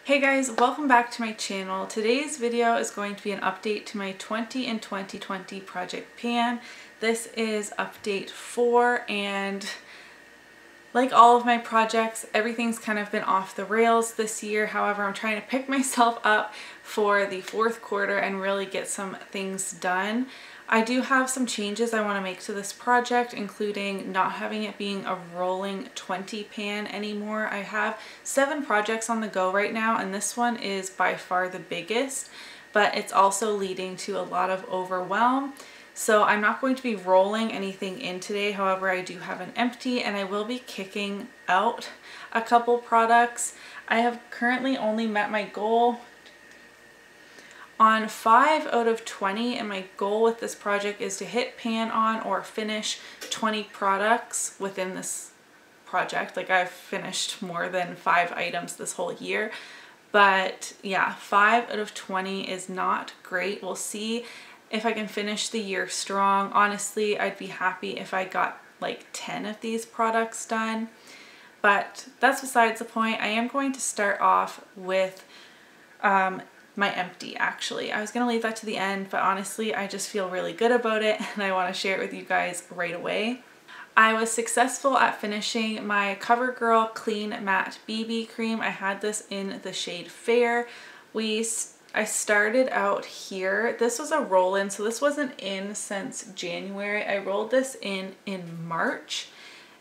Hey guys, welcome back to my channel. Today's video is going to be an update to my 20 in 2020 project pan. This is update 4, and like all of my projects, everything's kind of been off the rails this year. However, I'm trying to pick myself up for the fourth quarter and really get some things done. I do have some changes I want to make to this project, including not having it being a rolling 20 pan anymore. I have 7 projects on the go right now, and this one is by far the biggest, but it's also leading to a lot of overwhelm. So I'm not going to be rolling anything in today. However, I do have an empty, and I will be kicking out a couple products. I have currently only met my goal on 5 out of 20, and my goal with this project is to hit pan on or finish 20 products within this project. Like, I've finished more than 5 items this whole year, but yeah, 5 out of 20 is not great. We'll see if I can finish the year strong. Honestly, I'd be happy if I got like 10 of these products done, but that's besides the point. I am going to start off with my empty. Actually, I was gonna leave that to the end, but honestly I just feel really good about it and I want to share it with you guys right away. I was successful at finishing my CoverGirl Clean Matte BB Cream. I had this in the shade Fair. I started out here. This was a roll-in, so this wasn't in since January. I rolled this in March,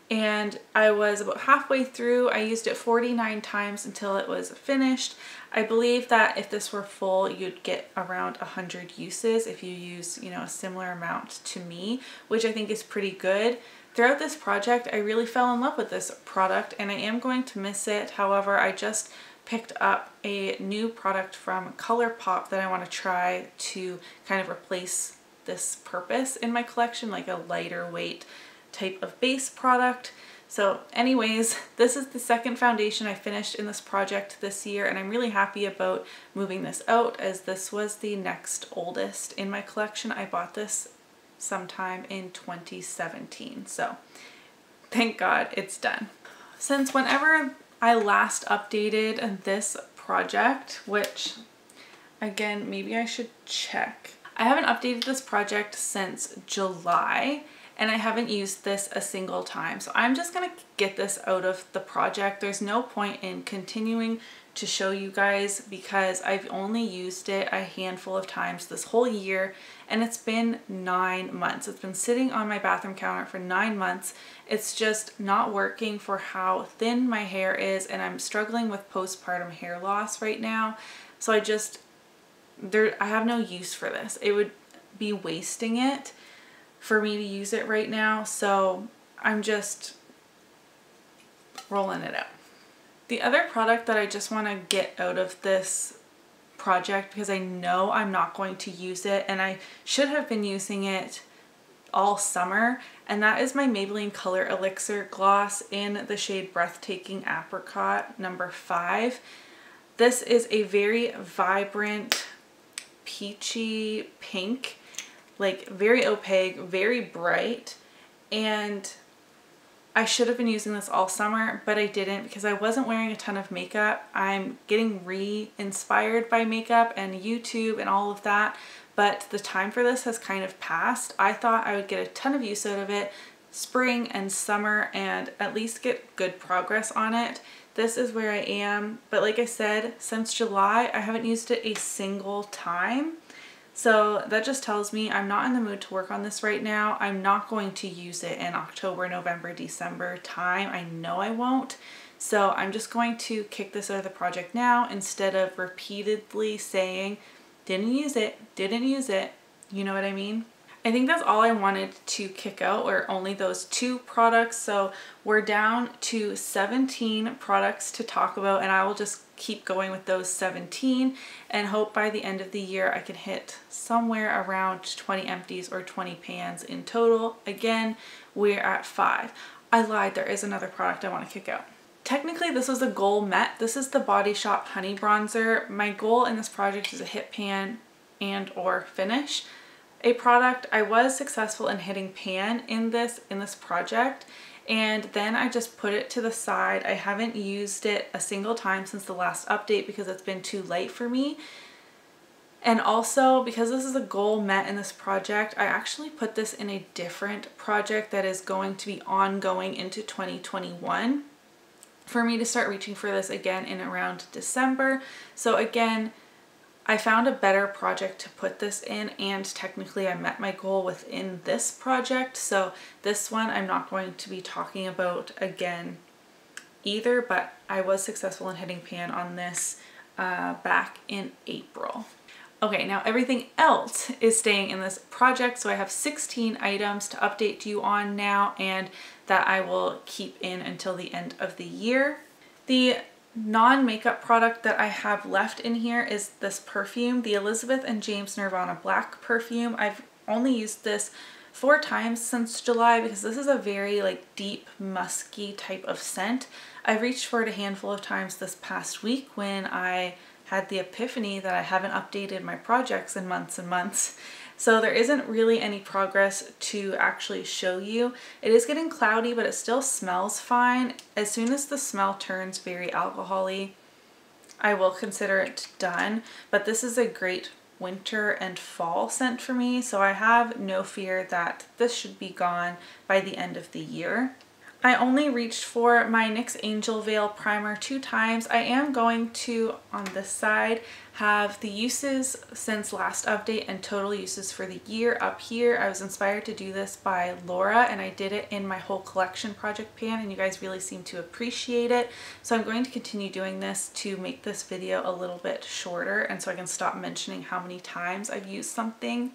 and I was about halfway through. I used it 49 times until it was finished. I believe that if this were full, you'd get around 100 uses if you use, a similar amount to me, which I think is pretty good. Throughout this project, I really fell in love with this product, and I am going to miss it. However, I just picked up a new product from ColourPop that I want to try to kind of replace this purpose in my collection, like a lighter weight type of base product. So anyways, this is the second foundation I finished in this project this year, and I'm really happy about moving this out, as this was the next oldest in my collection. I bought this sometime in 2017, so thank God it's done. Since whenever I last updated this project, which again, maybe I should check. I haven't updated this project since July, and I haven't used this a single time. So I'm just gonna get this out of the project. There's no point in continuing to show you guys because I've only used it a handful of times this whole year, and it's been 9 months. It's been sitting on my bathroom counter for 9 months. It's just not working for how thin my hair is, and I'm struggling with postpartum hair loss right now. So I have no use for this. It would be wasting it for me to use it right now, so I'm just rolling it out. The other product that I just want to get out of this project, because I know I'm not going to use it and I should have been using it all summer, and that is my Maybelline Color Elixir Gloss in the shade Breathtaking Apricot number 5. This is a very vibrant peachy pink, like very opaque, very bright, and I should have been using this all summer, but I didn't because I wasn't wearing a ton of makeup. I'm getting re-inspired by makeup and YouTube and all of that, but the time for this has kind of passed. I thought I would get a ton of use out of it spring and summer and at least get good progress on it. This is where I am, but like I said, since July, I haven't used it a single time. So that just tells me I'm not in the mood to work on this right now. I'm not going to use it in October, November, December time. I know I won't. So I'm just going to kick this out of the project now instead of repeatedly saying, didn't use it, didn't use it. You know what I mean? I think that's all I wanted to kick out, or only those 2 products. So we're down to 17 products to talk about, and I will just keep going with those 17 and hope by the end of the year I can hit somewhere around 20 empties or 20 pans in total. Again, we're at 5. I lied, there is another product I want to kick out. Technically, this was a goal met. This is the Body Shop Honey Bronzer. My goal in this project is a hit pan and or finish a product. I was successful in hitting pan in this project, and then I just put it to the side. I haven't used it a single time since the last update because it's been too light for me. And also, because this is a goal met in this project, I actually put this in a different project that is going to be ongoing into 2021 for me to start reaching for this again in around December. So again, I found a better project to put this in, and technically I met my goal within this project. So this one I'm not going to be talking about again either, but I was successful in hitting pan on this back in April. Okay, now everything else is staying in this project, so I have 16 items to update you on now, and that I will keep in until the end of the year. The non-makeup product that I have left in here is this perfume, the Elizabeth and James Nirvana Black perfume. I've only used this 4 times since July because this is a very like deep musky type of scent. I've reached for it a handful of times this past week when I had the epiphany that I haven't updated my projects in months and months. So there isn't really any progress to actually show you. It is getting cloudy, but it still smells fine. As soon as the smell turns very alcohol-y, I will consider it done. But this is a great winter and fall scent for me, so I have no fear that this should be gone by the end of the year. I only reached for my NYX Angel Veil Primer 2 times. I am going to, on this side, have the uses since last update and total uses for the year up here. I was inspired to do this by Laura, and I did it in my whole collection project pan, and you guys really seem to appreciate it. So I'm going to continue doing this to make this video a little bit shorter, and so I can stop mentioning how many times I've used something.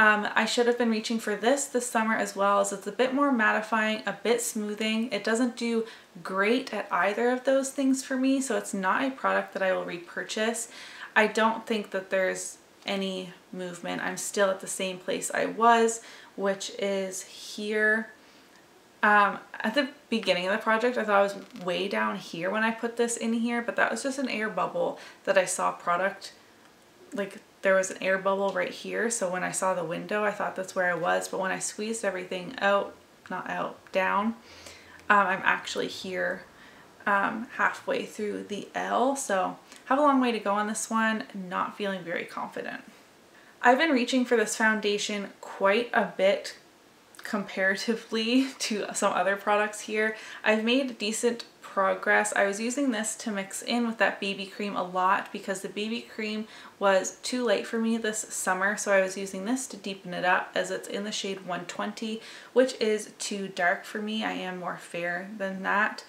I should have been reaching for this summer as well, as it's a bit more mattifying, a bit smoothing. It doesn't do great at either of those things for me, so it's not a product that I will repurchase. I don't think that there's any movement. I'm still at the same place I was, which is here. At the beginning of the project, I thought I was way down here when I put this in here, but that was just an air bubble that I saw product, like there was an air bubble right here. So when I saw the window, I thought that's where I was. But when I squeezed everything out, not out, down, I'm actually here halfway through the L. So have a long way to go on this one. Not feeling very confident. I've been reaching for this foundation quite a bit comparatively to some other products here. I've made decent progress. I was using this to mix in with that BB cream a lot because the BB cream was too light for me this summer, so I was using this to deepen it up, as it's in the shade 120, which is too dark for me. I am more fair than that.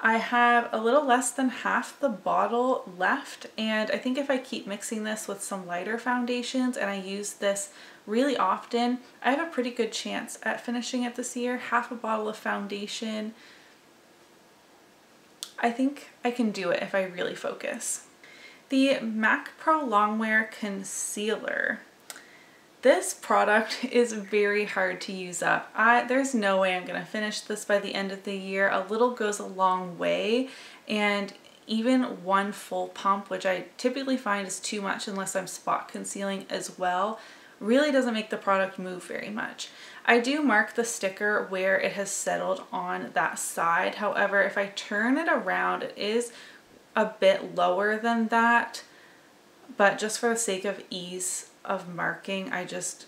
I have a little less than half the bottle left, and I think if I keep mixing this with some lighter foundations and I use this really often, I have a pretty good chance at finishing it this year. Half a bottle of foundation. I think I can do it if I really focus. The MAC Prolongwear Concealer. This product is very hard to use up. There's no way I'm going to finish this by the end of the year. A little goes a long way, and even one full pump, which I typically find is too much unless I'm spot concealing as well, really doesn't make the product move very much. I do mark the sticker where it has settled on that side. However, if I turn it around, it is a bit lower than that, but just for the sake of ease of marking, I just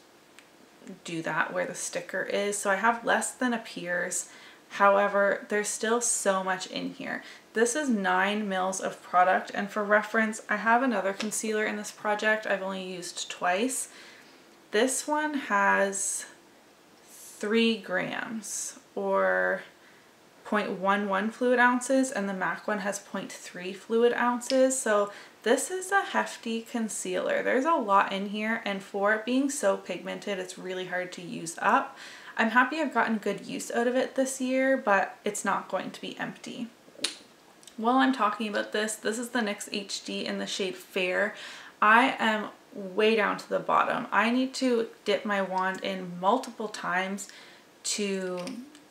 do that where the sticker is. So I have less than appears. However, there's still so much in here. This is 9 mils of product, and for reference, I have another concealer in this project I've only used twice. This one has 3 grams or 0.11 fluid ounces, and the MAC one has 0.3 fluid ounces. So this is a hefty concealer. There's a lot in here, and for it being so pigmented, it's really hard to use up. I'm happy I've gotten good use out of it this year, but it's not going to be empty. While I'm talking about this is the NYX HD in the shade Fair. I am way down to the bottom. I need to dip my wand in multiple times to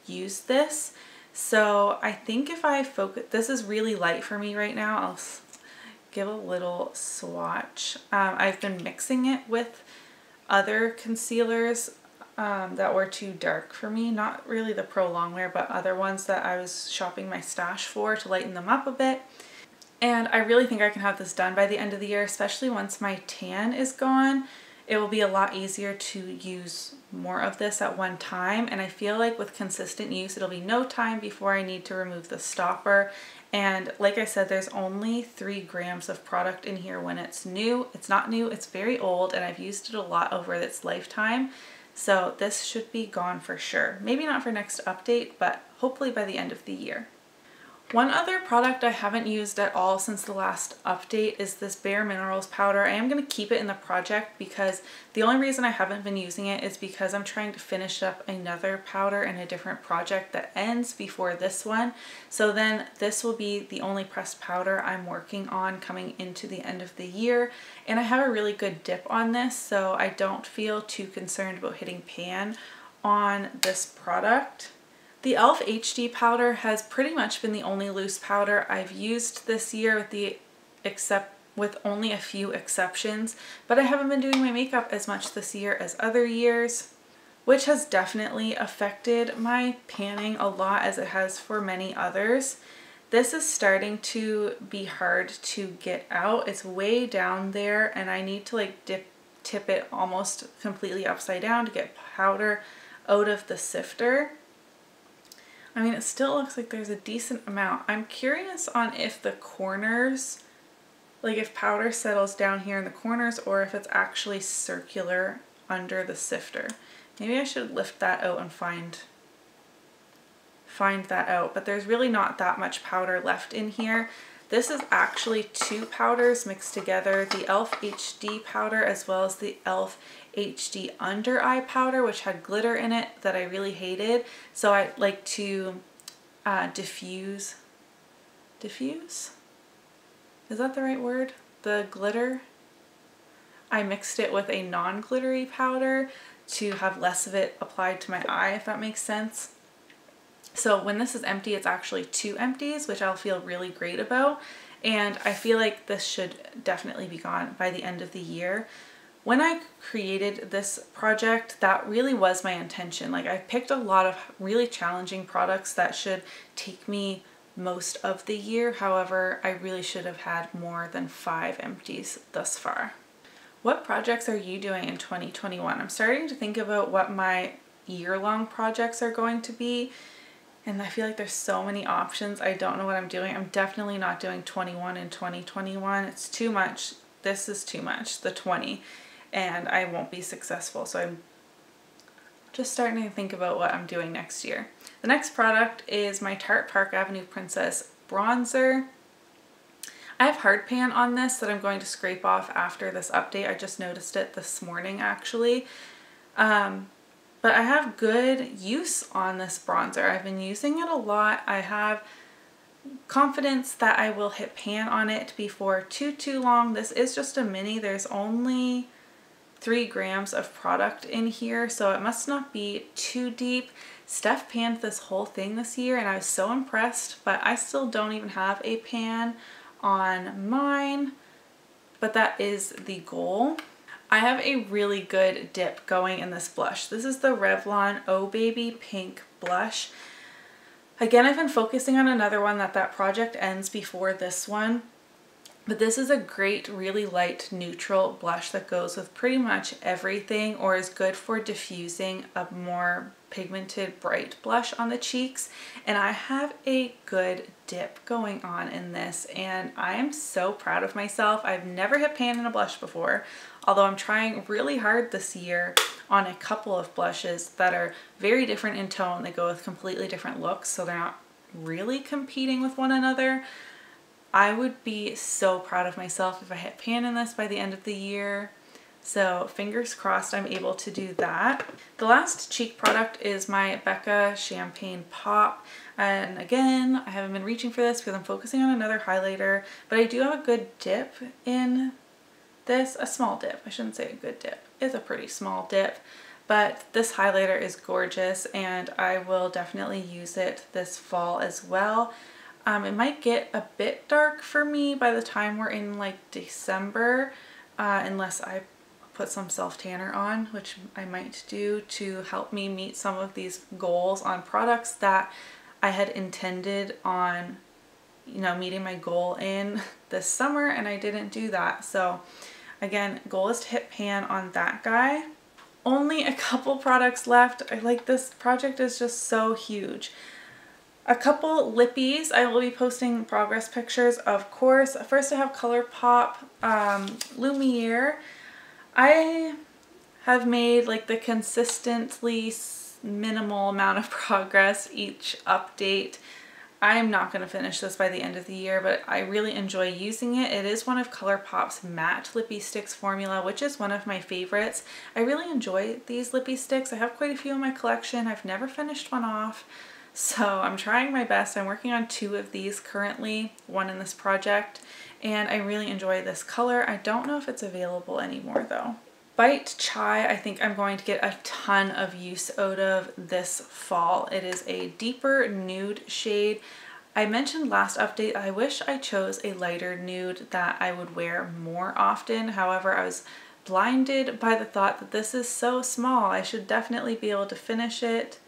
use this. So I think if I focus, this is really light for me right now. I'll give a little swatch. I've been mixing it with other concealers that were too dark for me. Not really the Prolongwear, but other ones that I was shopping my stash for to lighten them up a bit. And I really think I can have this done by the end of the year, especially once my tan is gone. It will be a lot easier to use more of this at one time, and I feel like with consistent use it'll be no time before I need to remove the stopper. And like I said, there's only 3 grams of product in here when it's new. It's not new, it's very old, and I've used it a lot over its lifetime. So this should be gone for sure. Maybe not for next update, but hopefully by the end of the year. One other product I haven't used at all since the last update is this bareMinerals powder. I am going to keep it in the project because the only reason I haven't been using it is because I'm trying to finish up another powder in a different project that ends before this one. So then this will be the only pressed powder I'm working on coming into the end of the year. And I have a really good dip on this, so I don't feel too concerned about hitting pan on this product. The e.l.f. HD powder has pretty much been the only loose powder I've used this year with only a few exceptions, but I haven't been doing my makeup as much this year as other years, which has definitely affected my panning a lot as it has for many others. This is starting to be hard to get out. It's way down there and I need to like tip it almost completely upside down to get powder out of the sifter. I mean, it still looks like there's a decent amount. I'm curious on if the corners, like if powder settles down here in the corners or if it's actually circular under the sifter. Maybe I should lift that out and find that out, but there's really not that much powder left in here. This is actually 2 powders mixed together, the e.l.f. HD powder as well as the e.l.f. HD under eye powder, which had glitter in it that I really hated. So I like to diffuse, is that the right word? The glitter. I mixed it with a non-glittery powder to have less of it applied to my eye, if that makes sense. So when this is empty, it's actually 2 empties, which I'll feel really great about. And I feel like this should definitely be gone by the end of the year. When I created this project, that really was my intention. Like, I picked a lot of really challenging products that should take me most of the year. However, I really should have had more than 5 empties thus far. What projects are you doing in 2021? I'm starting to think about what my year-long projects are going to be. And I feel like there's so many options. I don't know what I'm doing. I'm definitely not doing 21 in 2021. It's too much. This is too much, the 20. And I won't be successful. So I'm just starting to think about what I'm doing next year. The next product is my Tarte Park Avenue Princess bronzer. I have hard pan on this that I'm going to scrape off after this update. I just noticed it this morning actually. But I have good use on this bronzer. I've been using it a lot. I have confidence that I will hit pan on it before too long. This is just a mini. There's only 3 grams of product in here, so it must not be too deep. Steph panned this whole thing this year and I was so impressed, but I still don't even have a pan on mine, but that is the goal. I have a really good dip going in this blush. This is the Revlon Oh Baby Pink blush. Again, I've been focusing on another one that project ends before this one. But this is a great, really light, neutral blush that goes with pretty much everything or is good for diffusing a more pigmented, bright blush on the cheeks. And I have a good dip going on in this and I am so proud of myself. I've never hit pan in a blush before, although I'm trying really hard this year on a couple of blushes that are very different in tone. They go with completely different looks, so they're not really competing with one another. I would be so proud of myself if I hit pan in this by the end of the year. So fingers crossed I'm able to do that. The last cheek product is my Becca Champagne Pop. And again, I haven't been reaching for this because I'm focusing on another highlighter, but I do have a good dip in this. A small dip, I shouldn't say a good dip. It's a pretty small dip, but this highlighter is gorgeous and I will definitely use it this fall as well. It might get a bit dark for me by the time we're in like December, unless I put some self-tanner on, which I might do to help me meet some of these goals on products that I had intended on, you know, meeting my goal in this summer, and I didn't do that. So again, goal is to hit pan on that guy. Only a couple products left. I like this project is just so huge. A couple lippies. I will be posting progress pictures, of course. First I have ColourPop Lumiere. I have made like the consistently minimal amount of progress each update. I'm not going to finish this by the end of the year, but I really enjoy using it. It is one of ColourPop's matte lippy sticks formula, which is one of my favorites. I really enjoy these lippy sticks. I have quite a few in my collection. I've never finished one off. So I'm trying my best. I'm working on 2 of these currently, one in this project, and I really enjoy this color. I don't know if it's available anymore though. Bite Chai, I think I'm going to get a ton of use out of this fall. It is a deeper nude shade. I mentioned last update, I wish I chose a lighter nude that I would wear more often. However, I was blinded by the thought that this is so small. I should definitely be able to finish it.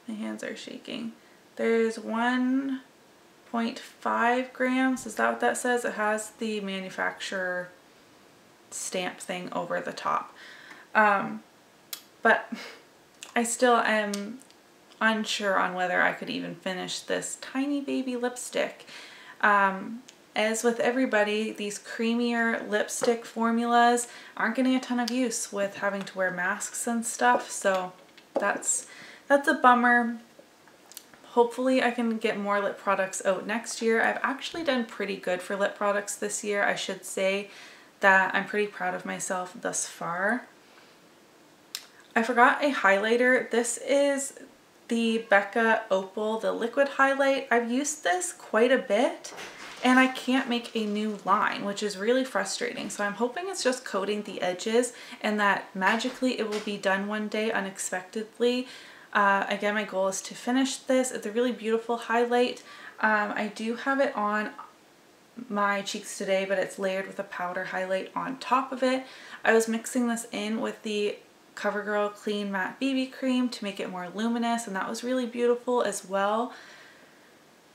My hands are shaking. There's 1.5 grams. Is that what that says? It has the manufacturer stamp thing over the top. But I still am unsure on whether I could even finish this tiny baby lipstick. As with everybody, these creamier lipstick formulas aren't getting a ton of use with having to wear masks and stuff, so that's a bummer. Hopefully I can get more lip products out next year. I've actually done pretty good for lip products this year. I should say that I'm pretty proud of myself thus far. I forgot a highlighter. This is the Becca Opal, the liquid highlight. I've used this quite a bit and I can't make a new line, which is really frustrating. So I'm hoping it's just coating the edges and that magically it will be done one day unexpectedly. Again, my goal is to finish this. It's a really beautiful highlight. I do have it on my cheeks today, but it's layered with a powder highlight on top of it. I was mixing this in with the CoverGirl Clean Matte BB Cream to make it more luminous, and that was really beautiful as well.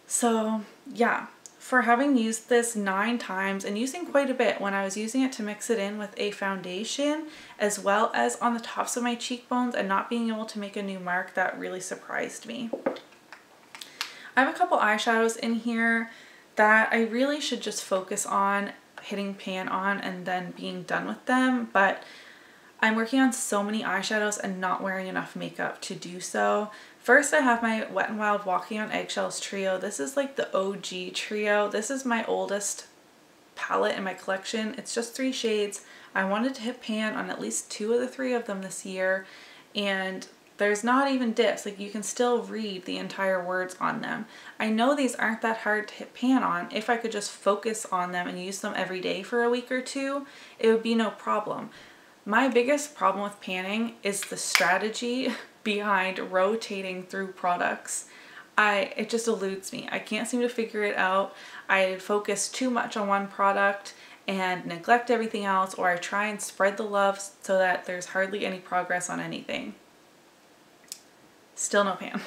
So yeah, for having used this 9 times and using quite a bit when I was using it to mix it in with a foundation as well as on the tops of my cheekbones and not being able to make a new mark, that really surprised me. I have a couple eyeshadows in here that I really should just focus on hitting pan on and then being done with them, but I'm working on so many eyeshadows and not wearing enough makeup to do so. First, I have my Wet n Wild Walking on Eggshells trio. This is like the OG trio. This is my oldest palette in my collection. It's just 3 shades. I wanted to hit pan on at least 2 of the 3 of them this year, and there's not even dips. Like, you can still read the entire words on them. I know these aren't that hard to hit pan on. If I could just focus on them and use them every day for a week or 2, it would be no problem. My biggest problem with panning is the strategy behind rotating through products. It just eludes me. I can't seem to figure it out. I focus too much on one product and neglect everything else, or I try and spread the love so that there's hardly any progress on anything. Still no pan.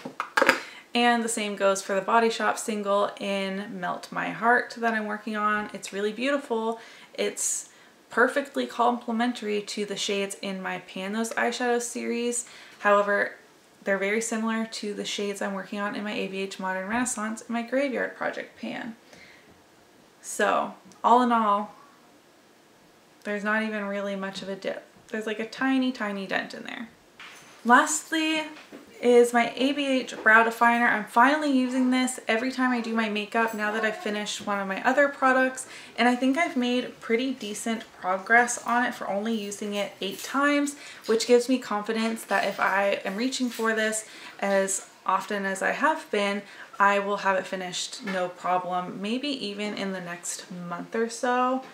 And the same goes for the Body Shop single in Melt My Heart that I'm working on. It's really beautiful. It's perfectly complementary to the shades in my Pan Those Eyeshadows series. However, they're very similar to the shades I'm working on in my ABH Modern Renaissance and my Graveyard Project pan. So, all in all, there's not even really much of a dip. There's like a tiny, tiny dent in there. Lastly is my ABH Brow Definer. I'm finally using this every time I do my makeup now that I've finished one of my other products, and I think I've made pretty decent progress on it for only using it 8 times, which gives me confidence that if I am reaching for this as often as I have been, I will have it finished no problem, maybe even in the next month or so.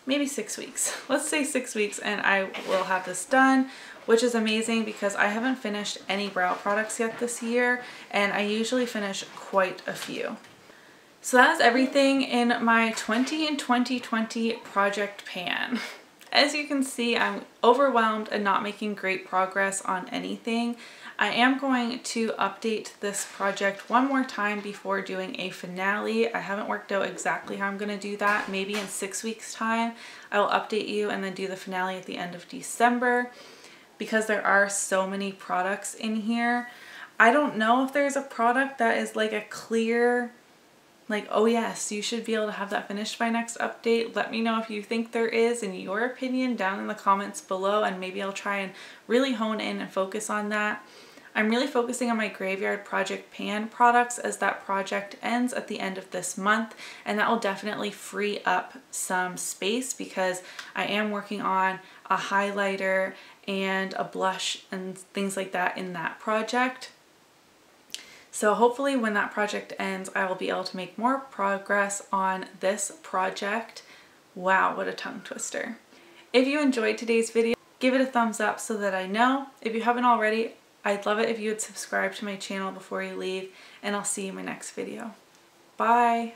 Maybe 6 weeks. Let's say 6 weeks and I will have this done, which is amazing because I haven't finished any brow products yet this year, and I usually finish quite a few. So that is everything in my 20 and 2020 project pan. as you can see, I'm overwhelmed and not making great progress on anything. I am going to update this project one more time before doing a finale. I haven't worked out exactly how I'm going to do that. Maybe in 6 weeks time I will update you and then do the finale at the end of December, because there are so many products in here. I don't know if there's a product that is like a clear, like, oh yes, you should be able to have that finished by next update. Let me know if you think there is, in your opinion, down in the comments below, and maybe I'll try and really hone in and focus on that. I'm really focusing on my Graveyard Project Pan products as that project ends at the end of this month, and that will definitely free up some space because I am working on a highlighter and a blush and things like that in that project. So hopefully when that project ends, I will be able to make more progress on this project. Wow, what a tongue twister. If you enjoyed today's video, give it a thumbs up so that I know. If you haven't already, I'd love it if you would subscribe to my channel before you leave, and I'll see you in my next video. Bye!